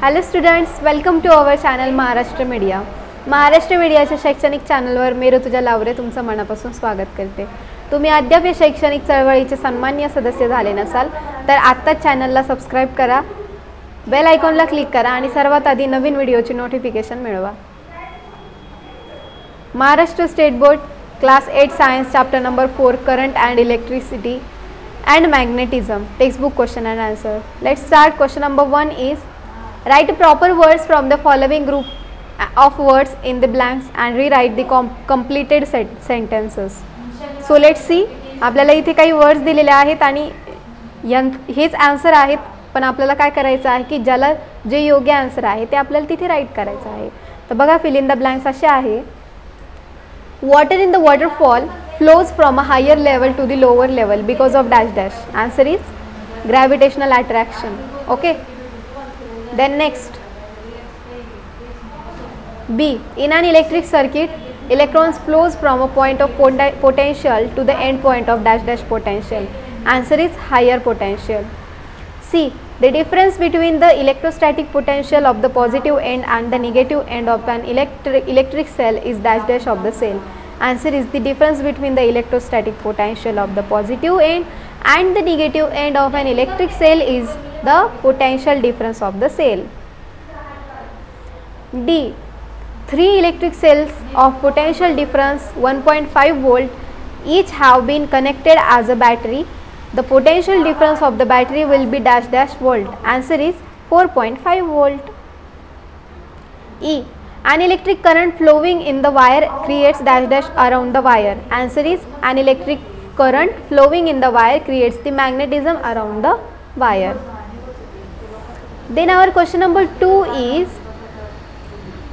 Hello students, welcome to our channel Maharashtra media. Maharashtra मीडियाच्या शैक्षणिक चॅनलवर मी ऋतुजा लावरे तुमचं मनापासून स्वागत करते. तुम्ही अद्याप या शैक्षणिक चळवळीचे सन्माननीय सदस्य झाले नसाल तर आत्ताच चॅनलला सबस्क्राईब करा, बेल आयकॉनला क्लिक करा आणि सर्वात आधी नवीन व्हिडिओची नोटिफिकेशन मिळवा. Maharashtra state board class 8 science chapter number 4 current and electricity and magnetism textbook question and answer. Let's start. Question number 1 is write proper words from the following group of words in the blanks and rewrite the completed sentences. So let's see. आपल्याला इथे काही words दिलेले आहेत आणि हेच answer आहेत, पण आपल्याला काय करायचं आहे की ज्याला जे योग्य आन्सर आहे ते आपल्याला तिथे राईट करायचं आहे. तर बघा, fill in the blanks असे आहे. Water in the waterfall flows from a higher level to the lower level because of dash dash. Answer is gravitational attraction. Okay. Then next, B. In an electric circuit, electrons flows from a point of potential to the end point of dash dash potential. Answer is higher potential. C. The difference between the electrostatic potential of the positive end and the negative end of an electric cell is dash dash of the cell. Answer is the difference between the electrostatic potential of the positive end and the negative end of an electric cell is the potential difference of the cell. D. 3 electric cells of potential difference 1.5 volt each have been connected as a battery. The potential difference of the battery will be dash dash volt. Answer is 4.5 volt. E. An electric current flowing in the wire creates dash dash around the wire. Answer is an electric current flowing in the wire creates the magnetism around the wire. Then our question number 2 is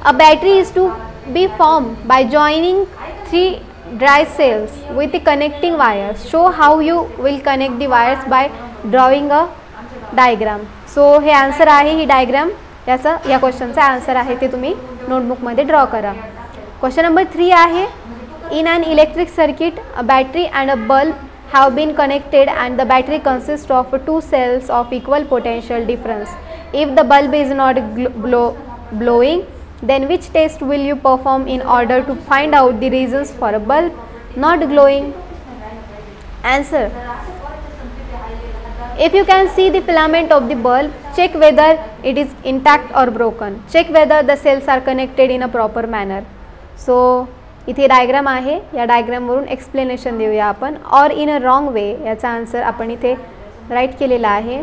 a battery is to be formed by joining 3 dry cells with the connecting wires. Show how you will connect the wires by drawing a diagram. So हे answer आहे, ही diagram या क्वेश्चनचा answer आहे, ते तुम्ही नोटबुकमध्ये draw करा. क्वेश्चन नंबर 3 आहे in an electric circuit a battery and a bulb have been connected and the battery consist of 2 cells of equal potential difference. If the bulb is not blowing then which test will you perform in order to find out the reasons for a bulb not glowing? Answer. If you can see the filament of the bulb, check whether it is intact or broken. Check whether the cells are connected in a proper manner. So इथे diagram आहे, या डायग्रामवरून explanation देऊया आपण. और इन a wrong वे याचा answer आपण इथे right केलेला आहे.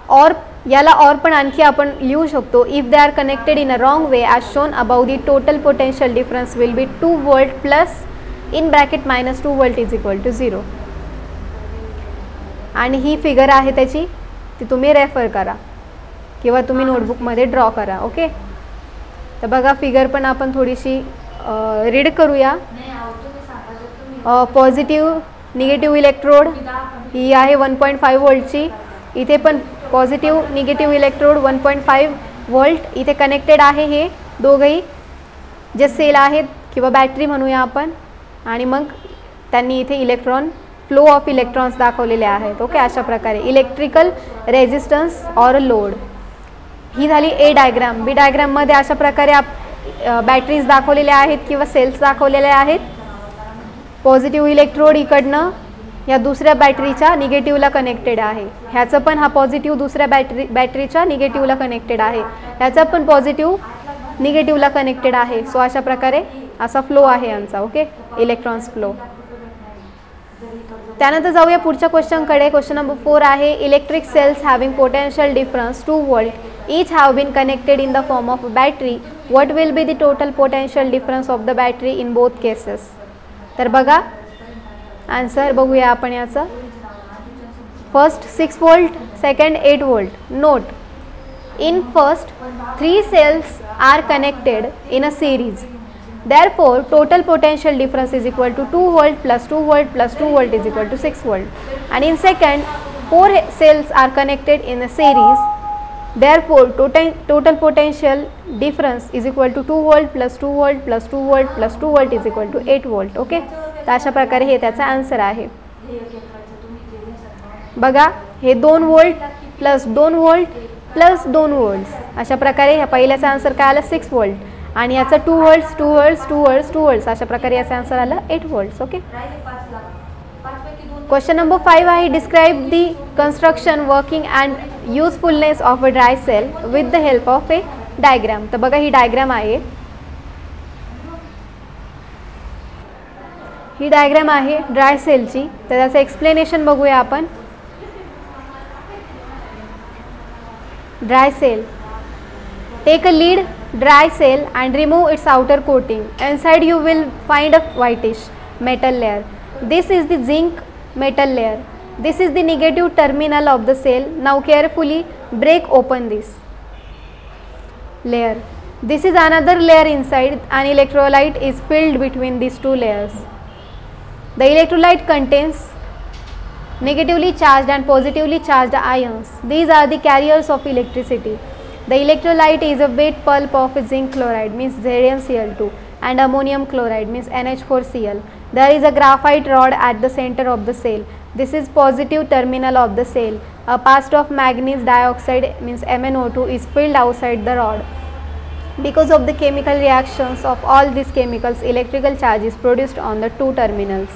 और याला और पण आणखी आपण लिहू शकतो. If they are connected in a wrong way as shown above the total potential difference will be 2 volt plus in bracket -2 volt is equal to 0. आणि ही फिगर आहे त्याची, ती तुम्ही रेफर करा किंवा तुम्ही नोटबुकमध्ये ड्रॉ करा. ओके. तर बघा, फिगर पण आपण थोडीशी रीड करूया. पॉझिटिव्ह निगेटिव्ह इलेक्ट्रोड ही आहे 1.5 voltची. इथे पण पॉझिटिव्ह निगेटिव्ह इलेक्ट्रोड 1.5 volt इथे कनेक्टेड आहे. हे दोघंही जे सेल आहेत किंवा बॅटरी म्हणूया आपण, आणि मग त्यांनी इथे इलेक्ट्रॉन फ्लो ऑफ इलेक्ट्रॉन्स दाखवलेले आहेत. ओके. अशा प्रकारे इलेक्ट्रिकल रेजिस्टन्स ऑर लोड ही झाली ए डायग्राम. बी डायग्राममध्ये अशा प्रकारे बॅटरीज दाखवलेल्या आहेत किंवा सेल्स दाखवलेले आहेत. पॉझिटिव्ह इलेक्ट्रोड इकडनं या दुसऱ्या बॅटरीच्या निगेटिव्हला कनेक्टेड आहे. ह्याचं पण हा पॉझिटिव्ह दुसऱ्या बॅटरीच्या निगेटिव्हला कनेक्टेड आहे. ह्याचा पण पॉझिटिव्ह निगेटिव्हला कनेक्टेड आहे. सो अशा प्रकारे असा फ्लो आहे यांचा. ओके. Electrons flow. त्यानंतर जाऊया पुढच्या क्वेश्चनकडे. क्वेश्चन नंबर 4 आहे electric sales having potential difference 2 volt each have been connected in the form of a battery. What will be the total potential difference of the battery in both cases? तर बघा answer बघूया आपण याचं. First 6 volt, second 8 volt. Note, in first 3 cells are connected in a series. Therefore, total potential difference is equal to 2 volt plus 2 volt plus 2 volt is equal to 6 volt. And in second, 4 cells are connected in a series. Therefore, total potential difference is equal to 2 volt plus 2 volt plus 2 volt plus 2 volt is equal to 8 volt. Okay. तर अशा प्रकारे हे त्याचा answer आहे. बघा, हे 2 volt plus 2 volt plus 2 volts. अशा प्रकारे ह्या पहिल्याचा answer काय आला 6 व्होल्ट आणि याचा 2 व्होल्ट्स 2 व्होल्ट्स 2 व्होल्ट्स 2 व्होल्ट्स अशा प्रकारे याचा आन्सर आला 8 व्होल्ट्स. ओके. क्वेश्चन नंबर 5 आहे describe the construction working and usefulness of a dry cell with the help of a diagram. तर बघा ही डायग्राम आहे, ही डायग्राम आहे ड्राय सेलची. तर त्याचं एक्सप्लेनेशन बघूया आपण. Dry cell, take a lead dry cell and remove its outer coating. Inside you will find a whitish metal layer. This is the zinc metal layer. This is the negative terminal of the cell. Now carefully break open this layer. This is another layer inside. An electrolyte is filled between these two layers. The electrolyte contains negatively charged and positively charged ions. These are the carriers of electricity. The electrolyte is a wet pulp of zinc chloride means ZnCl2 and ammonium chloride means NH4Cl. There is a graphite rod at the center of the cell. This is positive terminal of the cell. A paste of manganese dioxide means MnO2 is filled outside the rod. Because of the chemical reactions of all these chemicals, electrical charge is produced on the two terminals,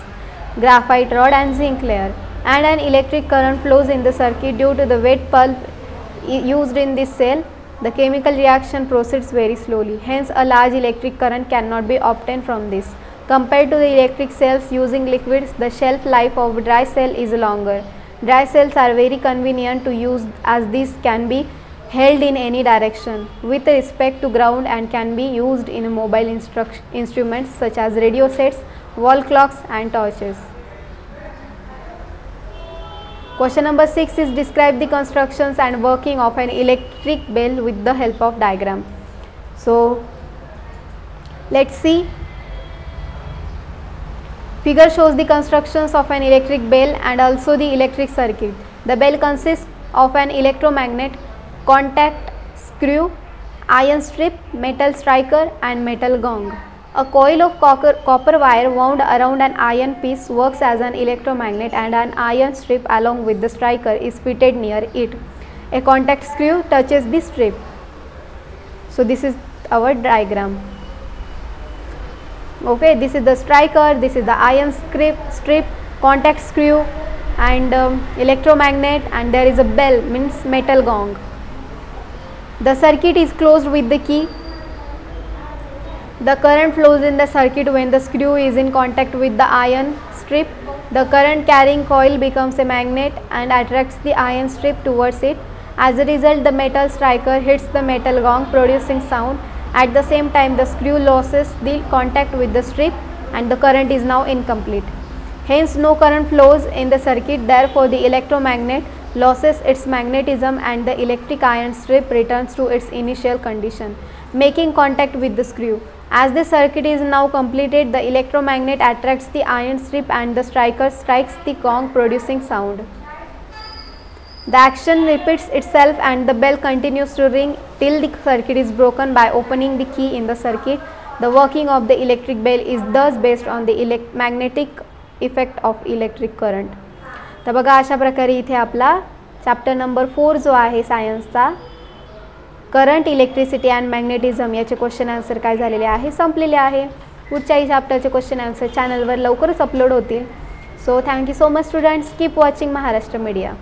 graphite rod and zinc layer, and an electric current flows in the circuit due to the wet pulp used in this cell. The chemical reaction proceeds very slowly, hence a large electric current cannot be obtained from this. Compared to the electric cells using liquids, the shelf life of dry cell is longer. Dry cells are very convenient to use as these can be held in any direction with respect to ground and can be used in mobile instruments such as radio sets, wall clocks and torches. Question number 6 is describe the constructions and working of an electric bell with the help of diagram. So let's see. Figure shows the constructions of an electric bell and also the electric circuit. The bell consists of an electromagnet, contact screw, iron strip, metal striker and metal gong. A coil of copper wire wound around an iron piece works as an electromagnet and an iron strip along with the striker is fitted near it. A contact screw touches the strip. So this is our diagram. Okay, this is the striker, this is the iron strip, contact screw and electromagnet, and there is a bell means metal gong. The circuit is closed with the key. The current flows in the circuit when the screw is in contact with the iron strip. The current carrying coil becomes a magnet and attracts the iron strip towards it. As a result, the metal striker hits the metal gong producing sound. At the same time, the screw loses the contact with the strip and the current is now incomplete. Hence, no current flows in the circuit. Therefore, the electromagnet loses its magnetism and the electric iron strip returns to its initial condition, making contact with the screw. As the circuit is now completed, the electromagnet attracts the iron strip and the striker strikes the gong producing sound. The action repeats itself and the bell continues to ring till the circuit is broken by opening the key in the circuit. The working of the electric bell is thus based on the magnetic effect of electric current. तर बघा अशा प्रकारे इथे आपला chapter number 4 जो आहे सायन्सचा current, electricity and magnetism याचे question answer काय झालेले आहे संपलेले आहे. पुढच्याही चॅप्टरचे क्वेश्चन आन्सर चॅनलवर लवकरच अपलोड होतील. So thank you so much students. Keep watching Maharashtra media.